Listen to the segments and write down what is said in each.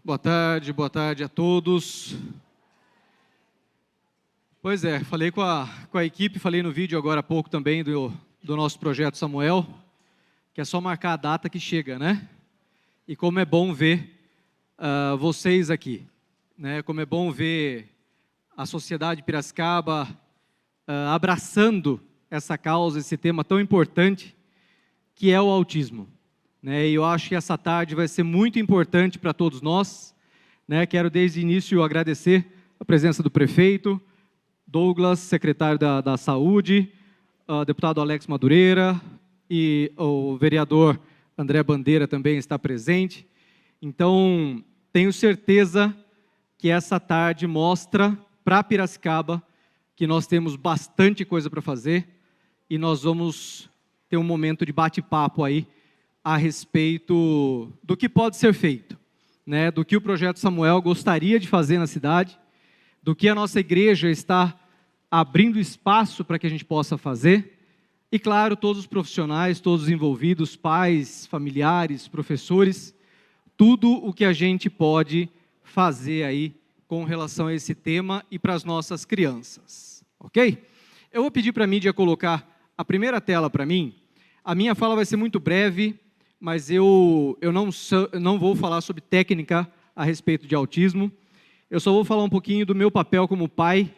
Boa tarde a todos. Pois é, falei com a equipe, falei no vídeo agora há pouco também do nosso projeto Samuel, que é só marcar a data que chega, né? E como é bom ver vocês aqui, né? Como é bom ver a sociedade de Piracicaba abraçando essa causa, esse tema tão importante, que é o autismo. E eu acho que essa tarde vai ser muito importante para todos nós. Quero desde o início agradecer a presença do prefeito, Douglas, secretário da Saúde, o deputado Alex Madureira e o vereador André Bandeira também está presente. Então, tenho certeza que essa tarde mostra para Piracicaba que nós temos bastante coisa para fazer e nós vamos ter um momento de bate-papo aí a respeito do que pode ser feito, do que o Projeto Samuel gostaria de fazer na cidade, do que a nossa igreja está abrindo espaço para que a gente possa fazer, e claro, todos os profissionais, todos os envolvidos, pais, familiares, professores, tudo o que a gente pode fazer aí com relação a esse tema e para as nossas crianças, ok? Eu vou pedir para a mídia colocar a primeira tela para mim. A minha fala vai ser muito breve, mas eu não vou falar sobre técnica a respeito de autismo. Eu só vou falar um pouquinho do meu papel como pai,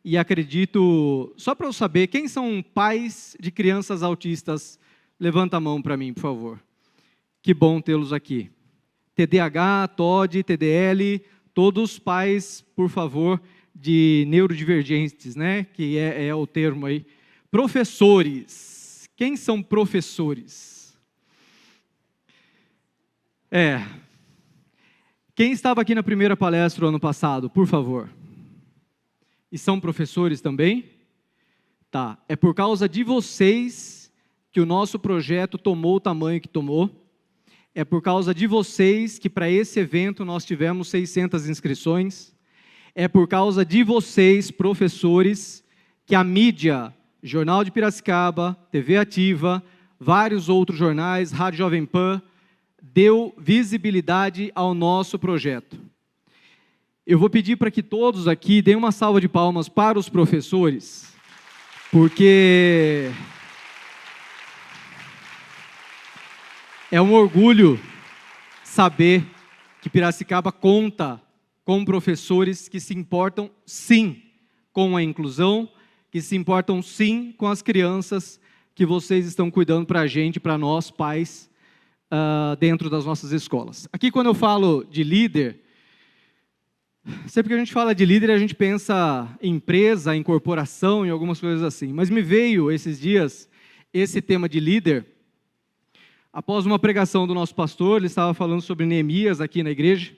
E acredito, só para eu saber, quem são pais de crianças autistas? Levanta a mão para mim, por favor. Que bom tê-los aqui. TDAH, TOD, TDL, todos pais, por favor, de neurodivergentes, Que é o termo aí. Professores. Quem são professores? Quem estava aqui na primeira palestra o ano passado, por favor? E são professores também? Tá. É por causa de vocês que o nosso projeto tomou o tamanho que tomou. É por causa de vocês que para esse evento nós tivemos 600 inscrições. É por causa de vocês, professores, que a mídia, Jornal de Piracicaba, TV Ativa, vários outros jornais, Rádio Jovem Pan, deu visibilidade ao nosso projeto. Eu vou pedir para que todos aqui deem uma salva de palmas para os professores, porque é um orgulho saber que Piracicaba conta com professores que se importam, sim, com a inclusão, que se importam, sim, com as crianças que vocês estão cuidando para a gente, para nós, pais, dentro das nossas escolas. Aqui, quando eu falo de líder, sempre que a gente fala de líder, a gente pensa em empresa, em corporação, em algumas coisas assim. Mas me veio, esses dias, esse tema de líder, após uma pregação do nosso pastor, ele estava falando sobre Neemias aqui na igreja,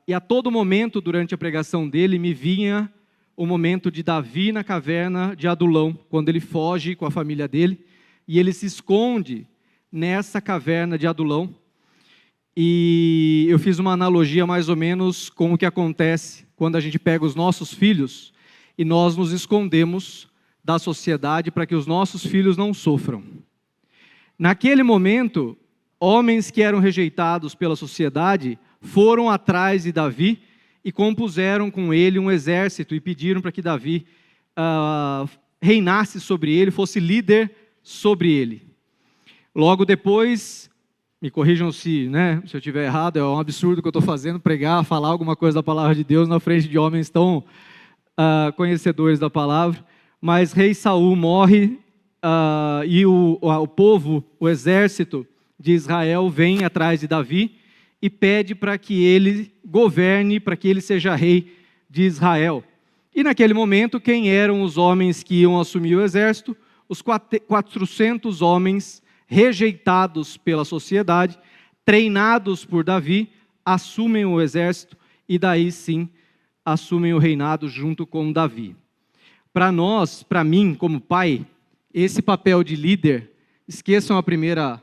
e a todo momento, durante a pregação dele, me vinha o momento de Davi na caverna de Adulão, quando ele foge com a família dele, e ele se esconde nessa caverna de Adulão. E eu fiz uma analogia mais ou menos com o que acontece quando a gente pega os nossos filhos e nós nos escondemos da sociedade para que os nossos filhos não sofram. Naquele momento, homens que eram rejeitados pela sociedade foram atrás de Davi e compuseram com ele um exército e pediram para que Davi reinasse sobre ele, fosse líder sobre ele. Logo depois, me corrijam se eu estiver errado, é um absurdo que eu estou fazendo, pregar, falar alguma coisa da palavra de Deus na frente de homens tão conhecedores da palavra, mas rei Saul morre e o povo, o exército de Israel vem atrás de Davi e pede para que ele governe, para que ele seja rei de Israel. E naquele momento, quem eram os homens que iam assumir o exército? Os 400 homens rejeitados pela sociedade, treinados por Davi, assumem o exército e daí sim assumem o reinado junto com Davi. Para nós, para mim como pai, esse papel de líder, esqueçam a primeira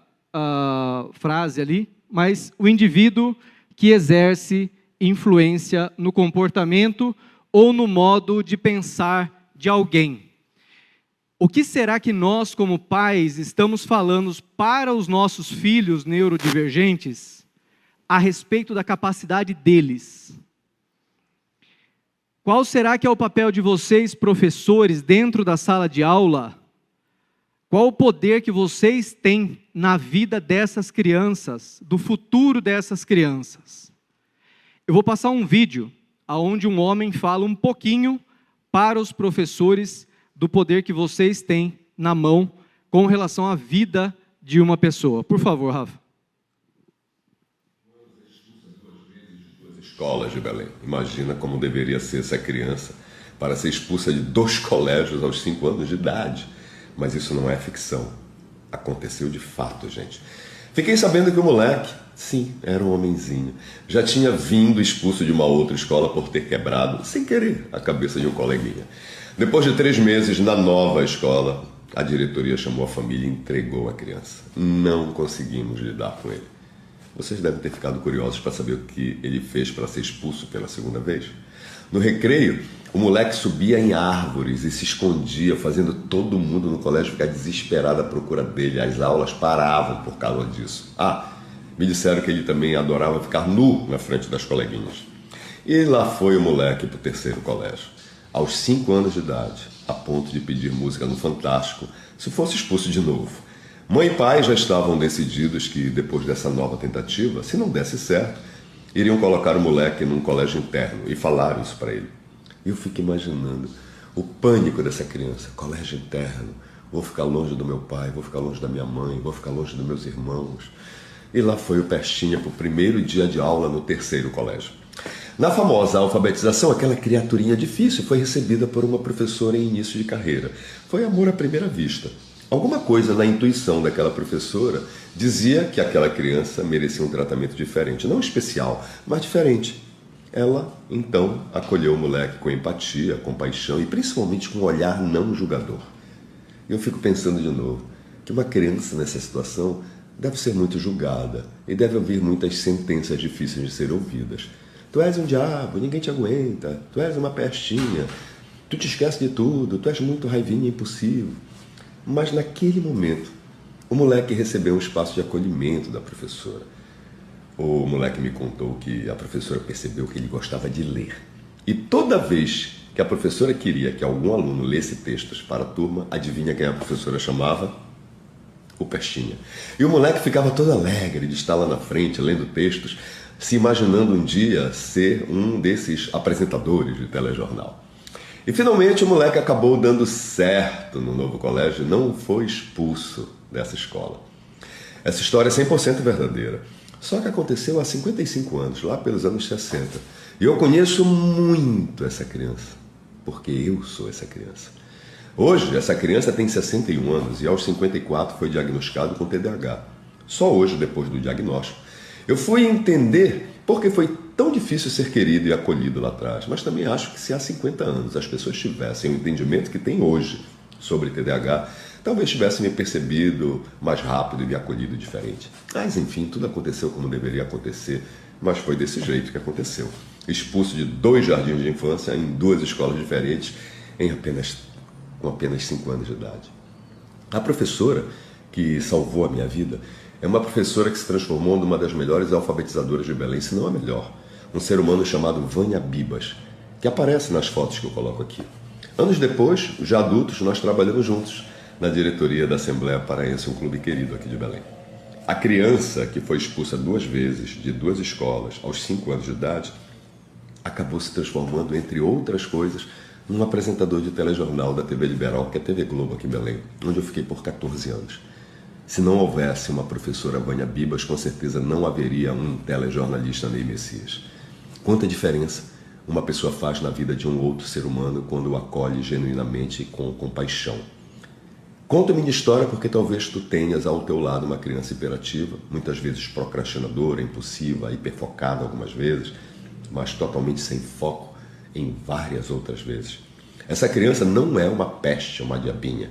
frase ali, mas o indivíduo que exerce influência no comportamento ou no modo de pensar de alguém. O que será que nós, como pais, estamos falando para os nossos filhos neurodivergentes a respeito da capacidade deles. Qual será que é o papel de vocês, professores, dentro da sala de aula? Qual o poder que vocês têm na vida dessas crianças, do futuro dessas crianças? Eu vou passar um vídeo onde um homem fala um pouquinho para os professores do poder que vocês têm na mão com relação à vida de uma pessoa. Por favor, Rafa. Escolas de Belém. Imagina como deveria ser essa criança para ser expulsa de 2 colégios aos 5 anos de idade. Mas isso não é ficção. Aconteceu de fato, gente. Fiquei sabendo que o moleque, sim, era um homenzinho, já tinha vindo expulso de uma outra escola por ter quebrado, sem querer, a cabeça de um coleguinha. Depois de 3 meses na nova escola, a diretoria chamou a família e entregou a criança. Não conseguimos lidar com ele. Vocês devem ter ficado curiosos para saber o que ele fez para ser expulso pela segunda vez. No recreio, o moleque subia em árvores e se escondia, fazendo todo mundo no colégio ficar desesperado à procura dele. As aulas paravam por causa disso. Me disseram que ele também adorava ficar nu na frente das coleguinhas. E lá foi o moleque para o 3º colégio. Aos 5 anos de idade, a ponto de pedir música no Fantástico, se fosse expulso de novo. Mãe e pai já estavam decididos que, depois dessa nova tentativa, se não desse certo, iriam colocar o moleque num colégio interno e falaram isso para ele. E eu fico imaginando o pânico dessa criança. Colégio interno, vou ficar longe do meu pai, vou ficar longe da minha mãe, vou ficar longe dos meus irmãos. E lá foi o Pestinha para o primeiro dia de aula no 3º colégio. Na famosa alfabetização, aquela criaturinha difícil foi recebida por uma professora em início de carreira. Foi amor à primeira vista. Alguma coisa na intuição daquela professora dizia que aquela criança merecia um tratamento diferente. Não especial, mas diferente. Ela, então, acolheu o moleque com empatia, compaixão e principalmente com um olhar não julgador. E eu fico pensando de novo que uma criança nessa situação deve ser muito julgada e deve ouvir muitas sentenças difíceis de ser ouvidas. Tu és um diabo, ninguém te aguenta, tu és uma pestinha, tu te esqueces de tudo, tu és muito raivinha e impossível. Mas naquele momento, o moleque recebeu um espaço de acolhimento da professora. O moleque me contou que a professora percebeu que ele gostava de ler. E toda vez que a professora queria que algum aluno lesse textos para a turma, adivinha quem a professora chamava? O Pestinha. E o moleque ficava todo alegre de estar lá na frente, lendo textos, se imaginando um dia ser um desses apresentadores de telejornal. E finalmente o moleque acabou dando certo no novo colégio e não foi expulso dessa escola. Essa história é 100% verdadeira. Só que aconteceu há 55 anos, lá pelos anos 60. E eu conheço muito essa criança, porque eu sou essa criança. Hoje, essa criança tem 61 anos e aos 54 foi diagnosticado com TDAH. Só hoje, depois do diagnóstico, eu fui entender por que foi tão difícil ser querido e acolhido lá atrás. Mas também acho que se há 50 anos as pessoas tivessem o entendimento que tem hoje sobre TDAH, talvez tivessem me percebido mais rápido e me acolhido diferente. Mas enfim, tudo aconteceu como deveria acontecer, mas foi desse jeito que aconteceu. Expulso de 2 jardins de infância em 2 escolas diferentes com apenas 5 anos de idade. A professora que salvou a minha vida é uma professora que se transformou numa das melhores alfabetizadoras de Belém, se não a melhor. Um ser humano chamado Vânia Bibas, que aparece nas fotos que eu coloco aqui. Anos depois, já adultos, nós trabalhamos juntos na diretoria da Assembleia Paraense, um clube querido aqui de Belém. A criança que foi expulsa 2 vezes de 2 escolas aos 5 anos de idade acabou se transformando, entre outras coisas, num apresentador de telejornal da TV Liberal, que é a TV Globo aqui em Belém, onde eu fiquei por 14 anos. Se não houvesse uma professora Vânia Bibas, com certeza não haveria um telejornalista Ney Messias. Quanta diferença uma pessoa faz na vida de um outro ser humano quando o acolhe genuinamente e com compaixão. Conta a minha história porque talvez tu tenhas ao teu lado uma criança hiperativa, muitas vezes procrastinadora, impulsiva, hiperfocada algumas vezes, mas totalmente sem foco em várias outras vezes. Essa criança não é uma peste, uma diabinha.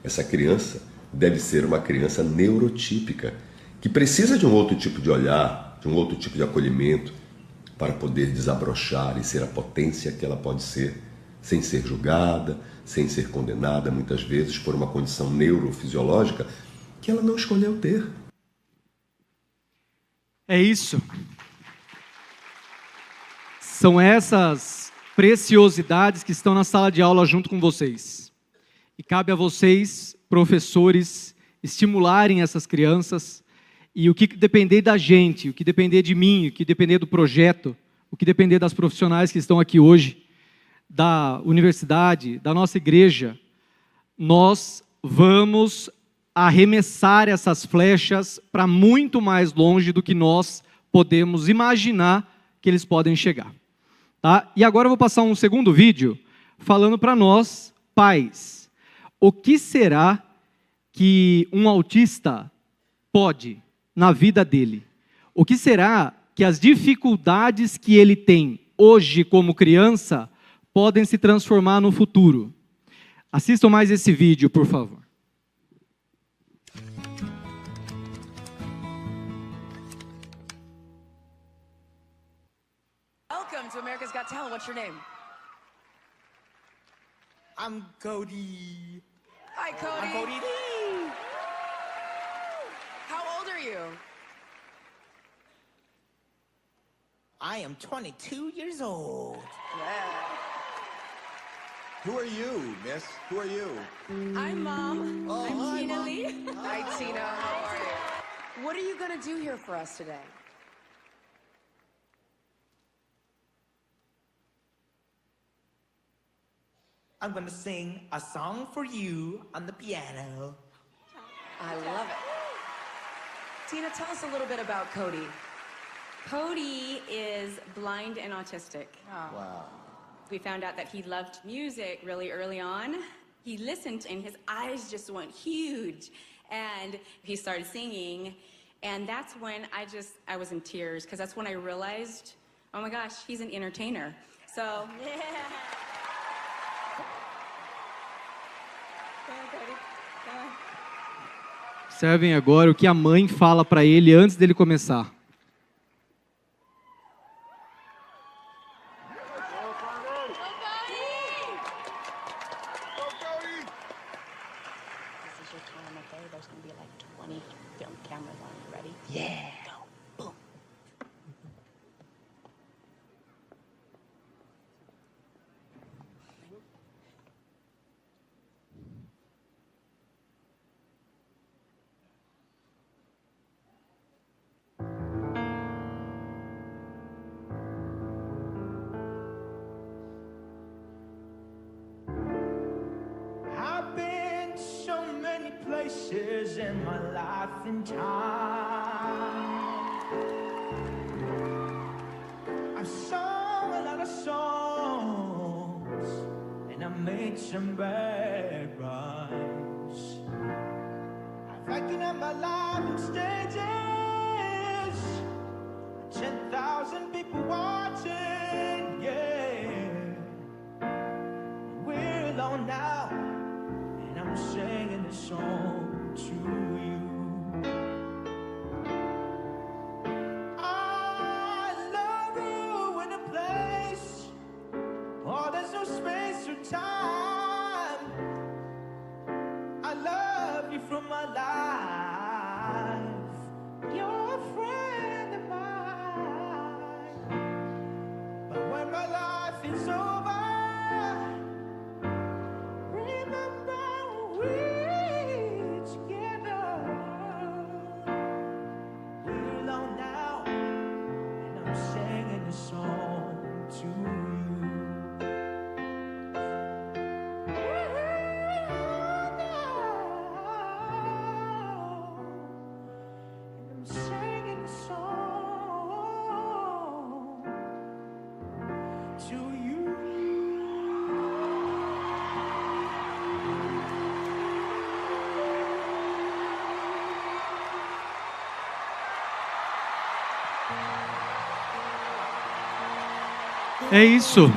Essa criança deve ser uma criança neurotípica, que precisa de um outro tipo de olhar, de um outro tipo de acolhimento, para poder desabrochar e ser a potência que ela pode ser, sem ser julgada, sem ser condenada, muitas vezes, por uma condição neurofisiológica que ela não escolheu ter. É isso. São essas preciosidades que estão na sala de aula junto com vocês. E cabe a vocês, professores, estimularem essas crianças. E o que depender da gente, o que depender de mim, o que depender do projeto, o que depender das profissionais que estão aqui hoje, da universidade, da nossa igreja, nós vamos arremessar essas flechas para muito mais longe do que nós podemos imaginar que eles podem chegar. Tá? E agora eu vou passar um segundo vídeo falando para nós, pais, o que será que um autista pode na vida dele? O que será que as dificuldades que ele tem hoje como criança podem se transformar no futuro? Assistam mais esse vídeo, por favor. Welcome to America's Got Talent. What's your name? I'm Cody. Hi, Cody. I'm Cody D. How old are you? I am 22 years old. Yeah. Who are you, miss? Who are you? I'm Mom. Oh, I'm hi, Tina Mom. Lee. Hi, Tina. How are you? What are you going to do here for us today? I'm gonna sing a song for you on the piano. I love it. Tina, tell us a little bit about Cody. Cody is blind and autistic. Wow. We found out that he loved music really early on. He listened and his eyes just went huge. And he started singing. And that's when I was in tears, because that's when I realized, oh my gosh, he's an entertainer. So, yeah. Go on, Cody. Go on. Observem agora o que a mãe fala para ele antes dele começar. This is your time, okay? There's gonna be like 20 film cameras on you. Ready? Yeah. Go. Boom. I've been to so many places in my life and time. I've sung a lot of songs, and I made some bad rhymes. I've acted out my life on stages, 10,000 people watching, yeah. We're alone now, and I'm singing this song to you. I love you in a place, oh, there's no space or time. I love you from my life. You're a friend of mine. But when my life is over, remember we're together. We're alone now, and I'm singing a song to you. And I'm singing a song to you. É isso.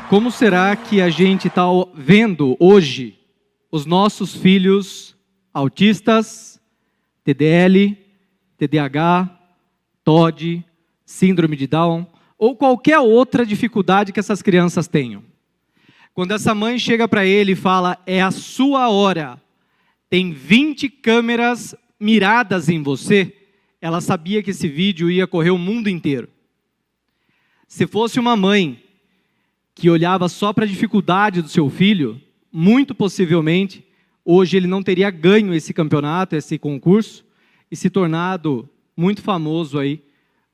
Como será que a gente está vendo hoje os nossos filhos autistas, TDL, TDAH, TOD, síndrome de Down, ou qualquer outra dificuldade que essas crianças tenham? Quando essa mãe chega para ele e fala, é a sua hora, tem 20 câmeras miradas em você, ela sabia que esse vídeo ia correr o mundo inteiro. Se fosse uma mãe que olhava só para a dificuldade do seu filho, muito possivelmente, hoje ele não teria ganho esse campeonato, esse concurso, e se tornado muito famoso aí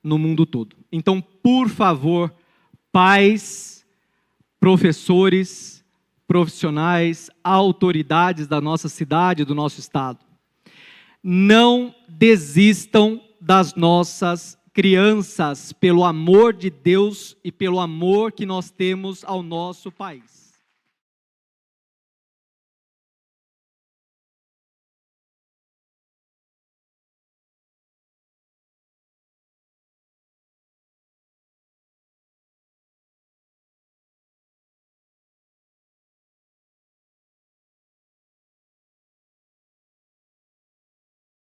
no mundo todo. Então, por favor, pais, professores, profissionais, autoridades da nossa cidade, do nosso estado, não desistam das nossas crianças, pelo amor de Deus e pelo amor que nós temos ao nosso país.